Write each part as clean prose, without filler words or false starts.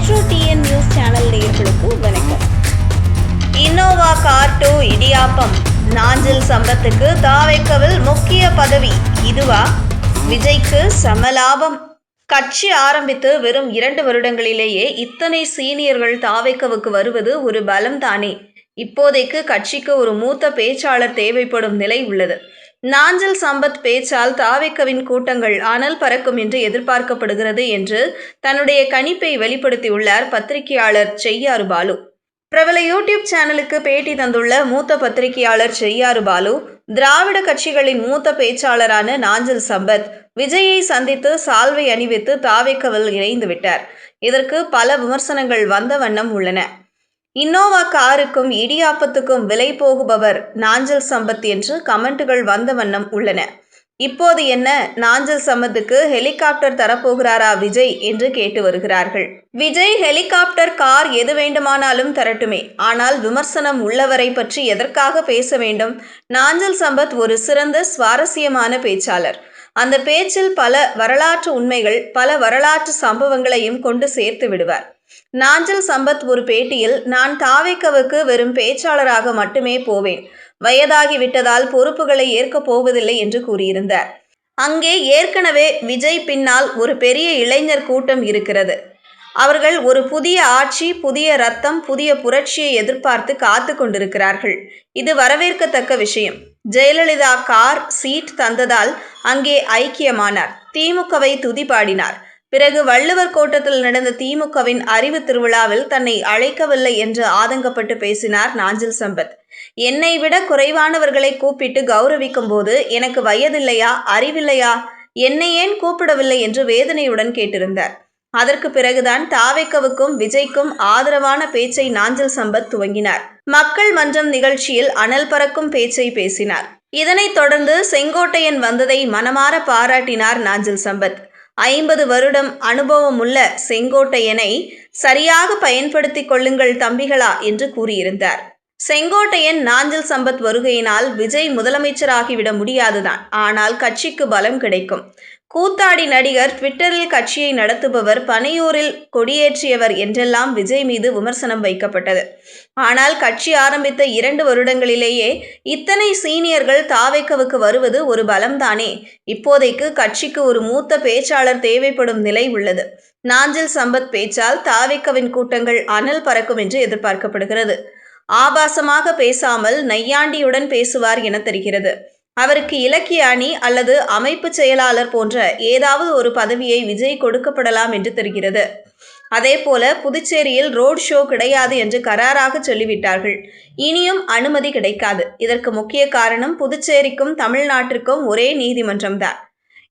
Metro TN news channel நேயர்களுக்கு வணக்கம். Innova car 2 இடியாப்பம். நாஞ்சில் சம்பத்துக்கு தாவேக்கவில் முக்கிய பதவி. இதுவா விஜய்க்கு சமலாபம்? கட்சி ஆரம்பித்து வெறும் 2 வருடங்களிலேயே இத்தனை சீனியர்கள் தாவேக்கவுக்கு வருவது ஒரு பலம் தானே. இப்போதைக்கு கட்சிக்கு ஒரு மூத்த பேச்சாளர் தேவைப்படும் நிலை உள்ளது. நாஞ்சில் சம்பத் பேச்சால் தாவேக்கவின் கூட்டங்கள் அனல் பறக்கும் என்று எதிர்பார்க்கப்படுகிறது என்று தன்னுடைய கணிப்பை வெளிப்படுத்தியுள்ளார் பத்திரிகையாளர் செய்யாறு பாலு. பிரபல யூடியூப் சேனலுக்கு பேட்டி தந்துள்ள மூத்த பத்திரிகையாளர் செய்யாறு பாலு, திராவிட கட்சிகளின் மூத்த பேச்சாளரான நாஞ்சில் சம்பத் விஜயை சந்தித்து சால்வை அணிவித்து தாவேக்கவில் இணைந்து விட்டார். இதற்கு பல விமர்சனங்கள் வந்த வண்ணம் உள்ளன. இன்னோவா காருக்கும் இடியாப்பத்துக்கும் விலை போகுபவர் நாஞ்சில் சம்பத் என்று கமெண்ட்டுகள் வந்த வண்ணம் உள்ளன. இப்போது என்ன, நாஞ்சில் சம்பத்துக்கு ஹெலிகாப்டர் தரப்போகிறாரா விஜய் என்று கேட்டு வருகிறார்கள். விஜய் ஹெலிகாப்டர், கார் எது வேண்டுமானாலும் தரட்டுமே, ஆனால் விமர்சனம் உள்ளவரை பற்றி எதற்காக பேச வேண்டும்? நாஞ்சில் சம்பத் ஒரு சிறந்த சுவாரஸ்யமான பேச்சாளர். அந்த பேச்சில் பல வரலாற்று உண்மைகள், பல வரலாற்று சம்பவங்களையும் கொண்டு சேர்த்து விடுவார். நாஞ்சில் சம்பத் ஒரு பேட்டியில், நான் தாவேக்கவுக்கு வெறும் பேச்சாளராக மட்டுமே போவேன், வயதாகிவிட்டதால் பொறுப்புகளை ஏற்கப் போவதில்லை என்று கூறியிருந்தார். அங்கே ஏற்கனவே விஜய் பின்னால் ஒரு பெரிய இளைஞர் கூட்டம் இருக்கிறது. அவர்கள் ஒரு புதிய ஆட்சி, புதிய ரத்தம், புதிய புரட்சியை எதிர்பார்த்து காத்து கொண்டிருக்கிறார்கள். இது வரவேற்கத்தக்க விஷயம். ஜெயலலிதா கார், சீட் தந்ததால் அங்கே ஐக்கியமானார். திமுகவை துதிபாடினார். பிறகு வள்ளுவர் கோட்டத்தில் நடந்த திமுகவின் அறிவு திருவிழாவில் தன்னை அழைக்கவில்லை என்று ஆதங்கப்பட்டு பேசினார் நாஞ்சில் சம்பத். என்னை விட குறைவானவர்களை கூப்பிட்டு கௌரவிக்கும் போது எனக்கு வயதில்லையா, அறிவில்லையா, என்னை ஏன் கூப்பிடவில்லை என்று வேதனையுடன் கேட்டிருந்தார். அதற்கு பிறகுதான் தாவேக்கவுக்கும் விஜய்க்கும் ஆதரவான பேச்சை நாஞ்சில் சம்பத் துவங்கினார். மக்கள் மன்றம் நிகழ்ச்சியில் அனல் பறக்கும் பேச்சை பேசினார். இதனைத் தொடர்ந்து செங்கோட்டையன் வந்ததை மனமாற பாராட்டினார் நாஞ்சில் சம்பத். 50 வருடம் அனுபவமுள்ள செங்கோட்டையனை சரியாக பயன்படுத்திக் கொள்ளுங்கள் தம்பிகளா என்று கூறியிருந்தார். செங்கோட்டையன் நாஞ்சில் சம்பத் வருகையினால் விஜய் முதலமைச்சராகிவிட முடியாதுதான், ஆனால் கட்சிக்கு பலம் கிடைக்கும். கூத்தாடி நடிகர், ட்விட்டரில் கட்சியை நடத்துபவர், பனையூரில் கொடியேற்றியவர் என்றெல்லாம் விஜய் மீது விமர்சனம் வைக்கப்பட்டது. ஆனால் கட்சி ஆரம்பித்த 2 வருடங்களிலேயே இத்தனை சீனியர்கள் தாவேக்கவுக்கு வருவது ஒரு பலம்தானே. இப்போதைக்கு கட்சிக்கு ஒரு மூத்த பேச்சாளர் தேவைப்படும் நிலை உள்ளது. நாஞ்சில் சம்பத் பேச்சால் தாவேக்கவின் கூட்டங்கள் அனல் பறக்கும் என்று எதிர்பார்க்கப்படுகிறது. ஆபாசமாக பேசாமல் நையாண்டியுடன் பேசுவார் என தெரிகிறது. அவருக்கு இலக்கிய அணி அல்லது அமைப்பு செயலாளர் போன்ற ஏதாவது ஒரு பதவியை விஜய் கொடுக்கப்படலாம் என்று தெரிகிறது. அதேபோல புதுச்சேரியில் ரோட் ஷோ கிடையாது என்று கராராக சொல்லிவிட்டார்கள். இனியும் அனுமதி கிடைக்காது. இதற்கு முக்கிய காரணம் புதுச்சேரிக்கும் தமிழ்நாட்டிற்கும் ஒரே நீதிமன்றம்தான்.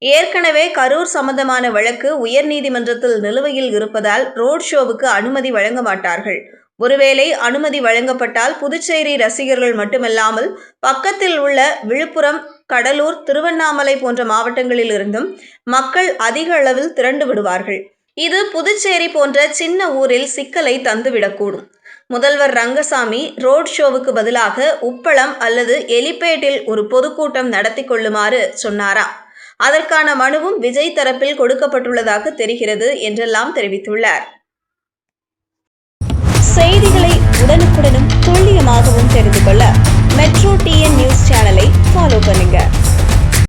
ஏற்கனவே கரூர் சம்பந்தமான வழக்கு உயர் நீதிமன்றத்தில் நிலுவையில் இருப்பதால் ரோட் ஷோவுக்கு அனுமதி வழங்க மாட்டார்கள். ஒருவேளை அனுமதி வழங்கப்பட்டால் புதுச்சேரி ரசிகர்கள் மட்டுமல்லாமல் பக்கத்தில் உள்ள விழுப்புரம், கடலூர், திருவண்ணாமலை போன்ற மாவட்டங்களில் இருந்தும் மக்கள் அதிக அளவில் திரண்டு விடுவார்கள். இது புதுச்சேரி போன்ற சின்ன ஊரில் சிக்கலை தந்துவிடக்கூடும். முதல்வர் ரங்கசாமி ரோட் ஷோவுக்கு பதிலாக உப்பளம் அல்லது எலிபேட்டில் ஒரு பொதுக்கூட்டம் நடத்தி கொள்ளுமாறு சொன்னாராம். அதற்கான மனுவும் விஜய் தரப்பில் கொடுக்கப்பட்டுள்ளதாக தெரிகிறது என்றெல்லாம் தெரிவித்துள்ளார். செய்திகளை உடனுக்குடனும் துல்லியமாகவும் தெரிந்து கொள்ள மெட்ரோ டிஎன் நியூஸ் சேனலை ஃபாலோ பண்ணுங்க.